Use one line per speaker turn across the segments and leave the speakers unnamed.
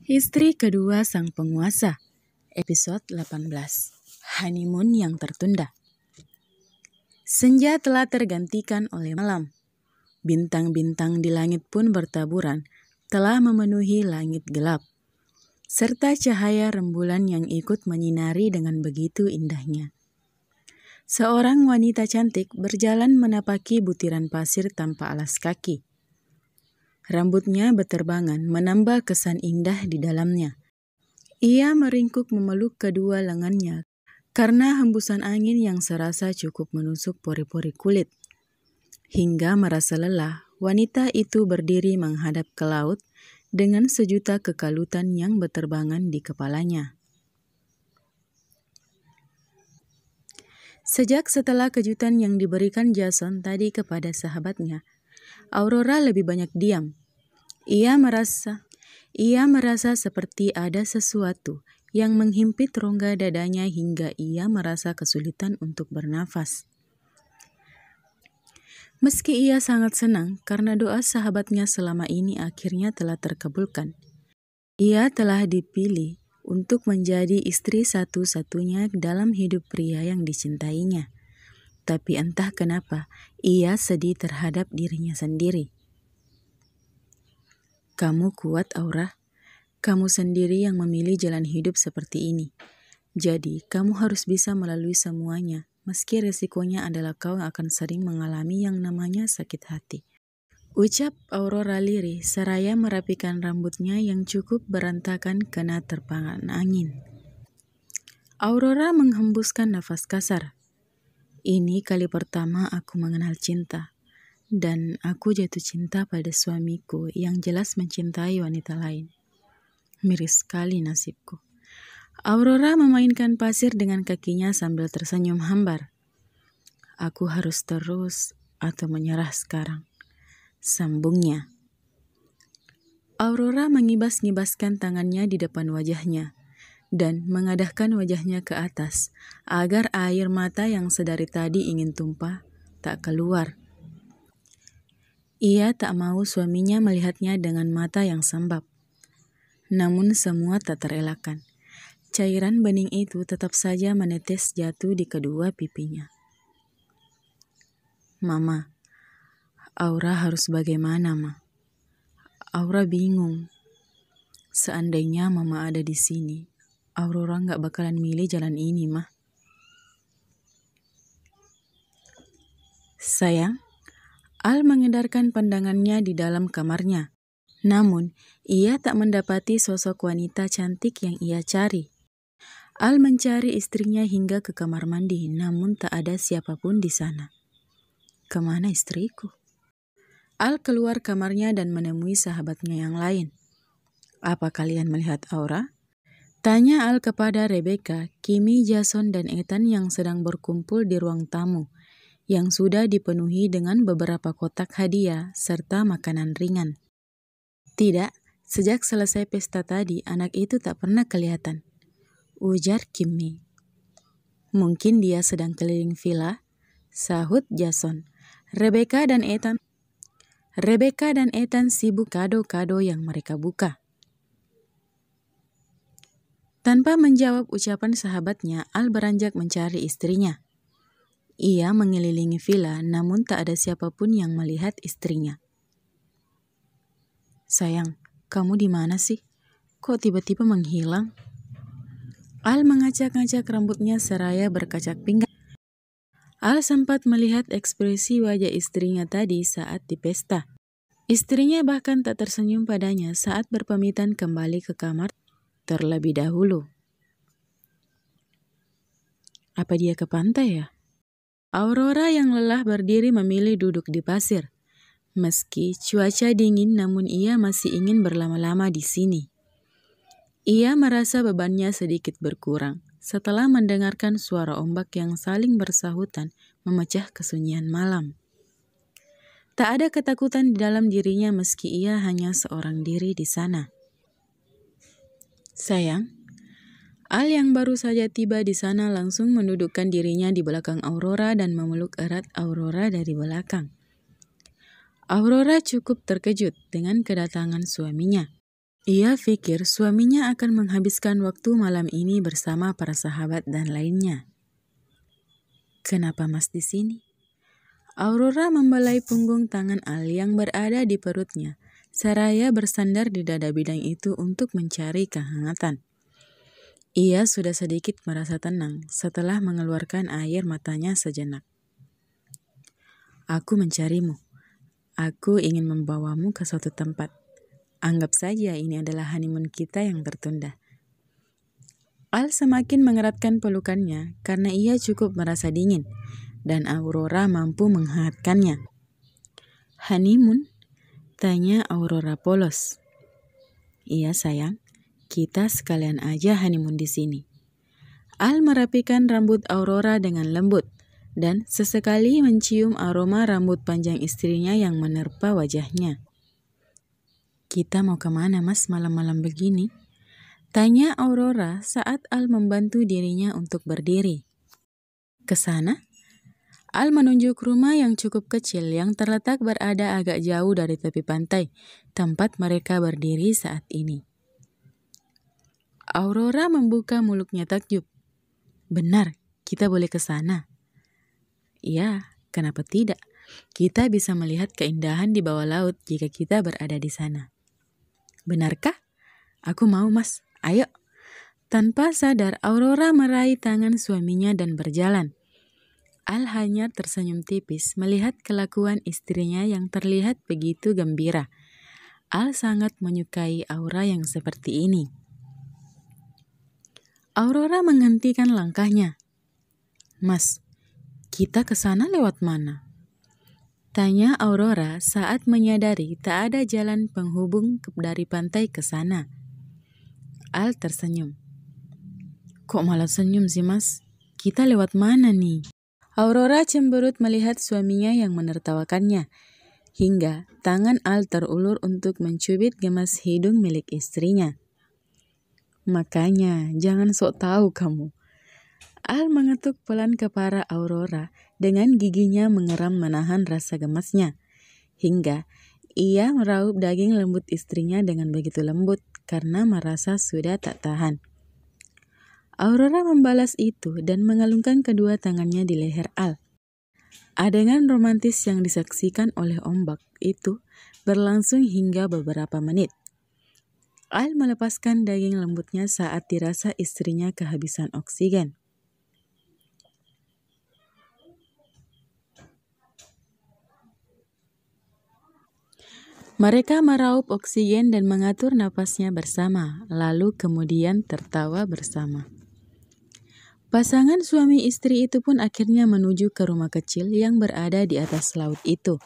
Istri kedua sang penguasa, episode 18, Honeymoon yang tertunda. Senja telah tergantikan oleh malam. Bintang-bintang di langit pun bertaburan, telah memenuhi langit gelap. Serta cahaya rembulan yang ikut menyinari dengan begitu indahnya. Seorang wanita cantik berjalan menapaki butiran pasir tanpa alas kaki. Rambutnya beterbangan menambah kesan indah di dalamnya. Ia meringkuk memeluk kedua lengannya karena hembusan angin yang serasa cukup menusuk pori-pori kulit. Hingga merasa lelah, wanita itu berdiri menghadap ke laut dengan sejuta kekalutan yang beterbangan di kepalanya. Sejak setelah kejutan yang diberikan Jason tadi kepada sahabatnya, Aurora lebih banyak diam. Ia merasa seperti ada sesuatu yang menghimpit rongga dadanya hingga ia merasa kesulitan untuk bernafas. Meski ia sangat senang karena doa sahabatnya selama ini akhirnya telah terkabulkan. Ia telah dipilih untuk menjadi istri satu-satunya dalam hidup pria yang dicintainya. Tapi entah kenapa, ia sedih terhadap dirinya sendiri. Kamu kuat, Aura. Kamu sendiri yang memilih jalan hidup seperti ini. Jadi, kamu harus bisa melalui semuanya, meski resikonya adalah kau akan sering mengalami yang namanya sakit hati. Ucap Aurora lirih seraya merapikan rambutnya yang cukup berantakan kena terpangan angin. Aurora menghembuskan nafas kasar. Ini kali pertama aku mengenal cinta. Dan aku jatuh cinta pada suamiku yang jelas mencintai wanita lain. Miris sekali nasibku. Aurora memainkan pasir dengan kakinya sambil tersenyum hambar. Aku harus terus atau menyerah sekarang, sambungnya. Aurora mengibas-ngibaskan tangannya di depan wajahnya dan mengadahkan wajahnya ke atas agar air mata yang sedari tadi ingin tumpah tak keluar. Ia tak mau suaminya melihatnya dengan mata yang sembab. Namun semua tak terelakkan. Cairan bening itu tetap saja menetes jatuh di kedua pipinya. Mama, Aura harus bagaimana, Ma? Aura bingung. Seandainya Mama ada di sini, Aurora gak bakalan milih jalan ini, Ma. Sayang, Al mengedarkan pandangannya di dalam kamarnya. Namun, ia tak mendapati sosok wanita cantik yang ia cari. Al mencari istrinya hingga ke kamar mandi, namun tak ada siapapun di sana. Kemana istriku? Al keluar kamarnya dan menemui sahabatnya yang lain. Apa kalian melihat Aura? Tanya Al kepada Rebecca, Kimi, Jason, dan Ethan yang sedang berkumpul di ruang tamu, yang sudah dipenuhi dengan beberapa kotak hadiah serta makanan ringan. Tidak, sejak selesai pesta tadi, anak itu tak pernah kelihatan, ujar Kimi. Mungkin dia sedang keliling villa, sahut Jason. Rebecca dan Ethan sibuk kado-kado yang mereka buka. Tanpa menjawab ucapan sahabatnya, Al beranjak mencari istrinya. Ia mengelilingi villa, namun tak ada siapapun yang melihat istrinya. Sayang, kamu di mana sih? Kok tiba-tiba menghilang? Al mengacak-ngacak rambutnya seraya berkacak pinggang. Al sempat melihat ekspresi wajah istrinya tadi saat di pesta. Istrinya bahkan tak tersenyum padanya saat berpamitan kembali ke kamar terlebih dahulu. Apa dia ke pantai ya? Aurora yang lelah berdiri memilih duduk di pasir. Meski cuaca dingin, namun ia masih ingin berlama-lama di sini. Ia merasa bebannya sedikit berkurang setelah mendengarkan suara ombak yang saling bersahutan memecah kesunyian malam. Tak ada ketakutan di dalam dirinya meski ia hanya seorang diri di sana. Sayang, Al yang baru saja tiba di sana langsung mendudukkan dirinya di belakang Aurora dan memeluk erat Aurora dari belakang. Aurora cukup terkejut dengan kedatangan suaminya. Ia pikir suaminya akan menghabiskan waktu malam ini bersama para sahabat dan lainnya. Kenapa Mas di sini? Aurora membelai punggung tangan Al yang berada di perutnya, seraya bersandar di dada bidang itu untuk mencari kehangatan. Ia sudah sedikit merasa tenang setelah mengeluarkan air matanya sejenak. Aku mencarimu. Aku ingin membawamu ke suatu tempat. Anggap saja ini adalah honeymoon kita yang tertunda. Al semakin mengeratkan pelukannya karena ia cukup merasa dingin dan Aurora mampu menghangatkannya. Honeymoon? Tanya Aurora polos. Iya sayang, kita sekalian aja honeymoon di sini. Al merapikan rambut Aurora dengan lembut dan sesekali mencium aroma rambut panjang istrinya yang menerpa wajahnya. Kita mau kemana Mas malam-malam begini? Tanya Aurora saat Al membantu dirinya untuk berdiri. Ke sana? Al menunjuk rumah yang cukup kecil yang terletak berada agak jauh dari tepi pantai, tempat mereka berdiri saat ini. Aurora membuka mulutnya takjub. Benar, kita boleh ke sana. Ya, kenapa tidak? Kita bisa melihat keindahan di bawah laut jika kita berada di sana. Benarkah? Aku mau Mas, ayo. Tanpa sadar, Aurora meraih tangan suaminya dan berjalan. Al hanya tersenyum tipis melihat kelakuan istrinya yang terlihat begitu gembira. Al sangat menyukai aura yang seperti ini. Aurora menghentikan langkahnya. Mas, kita ke sana lewat mana? Tanya Aurora saat menyadari tak ada jalan penghubung dari pantai ke sana. Al tersenyum. Kok malah senyum sih Mas? Kita lewat mana nih? Aurora cemberut melihat suaminya yang menertawakannya. Hingga tangan Al terulur untuk mencubit gemas hidung milik istrinya. Makanya jangan sok tahu kamu. Al mengetuk pelan kepala Aurora dengan giginya mengeram menahan rasa gemasnya. Hingga ia meraup daging lembut istrinya dengan begitu lembut karena merasa sudah tak tahan. Aurora membalas itu dan mengalungkan kedua tangannya di leher Al. Adegan romantis yang disaksikan oleh ombak itu berlangsung hingga beberapa menit. Al melepaskan daging lembutnya saat dirasa istrinya kehabisan oksigen. Mereka meraup oksigen dan mengatur napasnya bersama, lalu kemudian tertawa bersama. Pasangan suami istri itu pun akhirnya menuju ke rumah kecil yang berada di atas laut itu.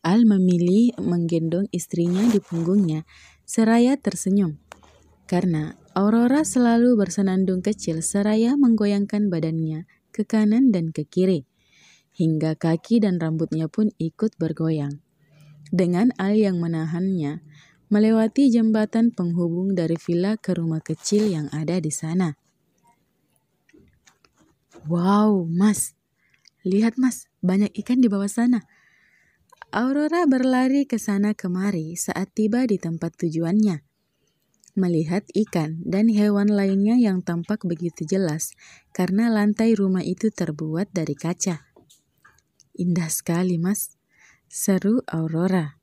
Al memilih menggendong istrinya di punggungnya, seraya tersenyum. Karena Aurora selalu bersenandung kecil seraya menggoyangkan badannya ke kanan dan ke kiri, hingga kaki dan rambutnya pun ikut bergoyang. Dengan Al yang menahannya, melewati jembatan penghubung dari villa ke rumah kecil yang ada di sana. Wow, Mas. Lihat Mas, banyak ikan di bawah sana. Aurora berlari ke sana kemari saat tiba di tempat tujuannya. Melihat ikan dan hewan lainnya yang tampak begitu jelas karena lantai rumah itu terbuat dari kaca. Indah sekali, Mas. Seru Aurora.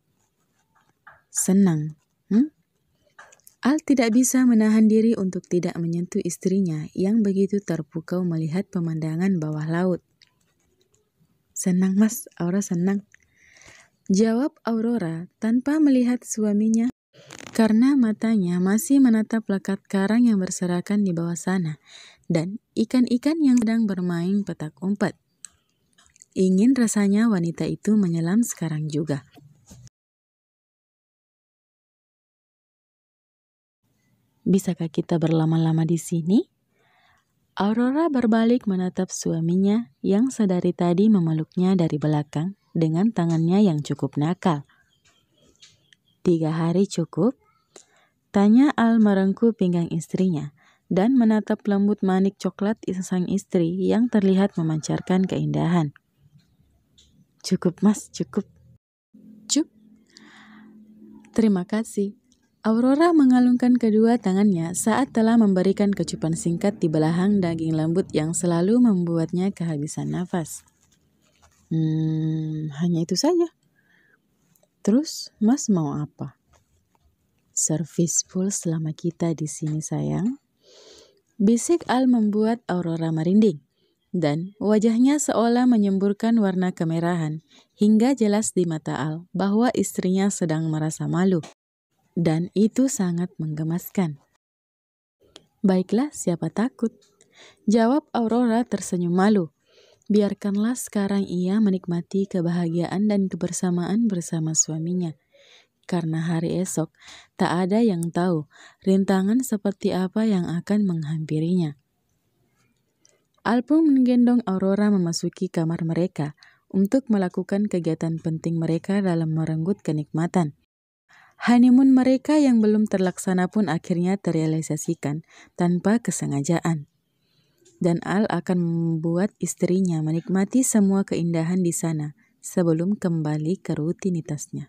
Senang. Al tidak bisa menahan diri untuk tidak menyentuh istrinya yang begitu terpukau melihat pemandangan bawah laut. Senang Mas, Aurora senang. Jawab Aurora tanpa melihat suaminya karena matanya masih menatap lekat karang yang berserakan di bawah sana dan ikan-ikan yang sedang bermain petak umpet. Ingin rasanya wanita itu menyelam sekarang juga. Bisakah kita berlama-lama di sini? Aurora berbalik menatap suaminya yang sedari tadi memeluknya dari belakang dengan tangannya yang cukup nakal. 3 hari cukup? Tanya Al merengkuh pinggang istrinya dan menatap lembut manik coklat sang istri yang terlihat memancarkan keindahan. Cukup Mas, cukup. Terima kasih. Aurora mengalungkan kedua tangannya saat telah memberikan kecupan singkat di belahan daging lembut yang selalu membuatnya kehabisan nafas. Hanya itu saja. Terus, Mas mau apa? Servis full selama kita di sini, sayang. Bisik Al membuat Aurora merinding, dan wajahnya seolah menyemburkan warna kemerahan, hingga jelas di mata Al bahwa istrinya sedang merasa malu. Dan itu sangat menggemaskan. Baiklah, siapa takut? Jawab Aurora tersenyum malu. Biarkanlah sekarang ia menikmati kebahagiaan dan kebersamaan bersama suaminya. Karena hari esok, tak ada yang tahu rintangan seperti apa yang akan menghampirinya. Al pun menggendong Aurora memasuki kamar mereka untuk melakukan kegiatan penting mereka dalam merenggut kenikmatan. Honeymoon mereka yang belum terlaksana pun akhirnya terrealisasikan tanpa kesengajaan. Dan Al akan membuat istrinya menikmati semua keindahan di sana sebelum kembali ke rutinitasnya.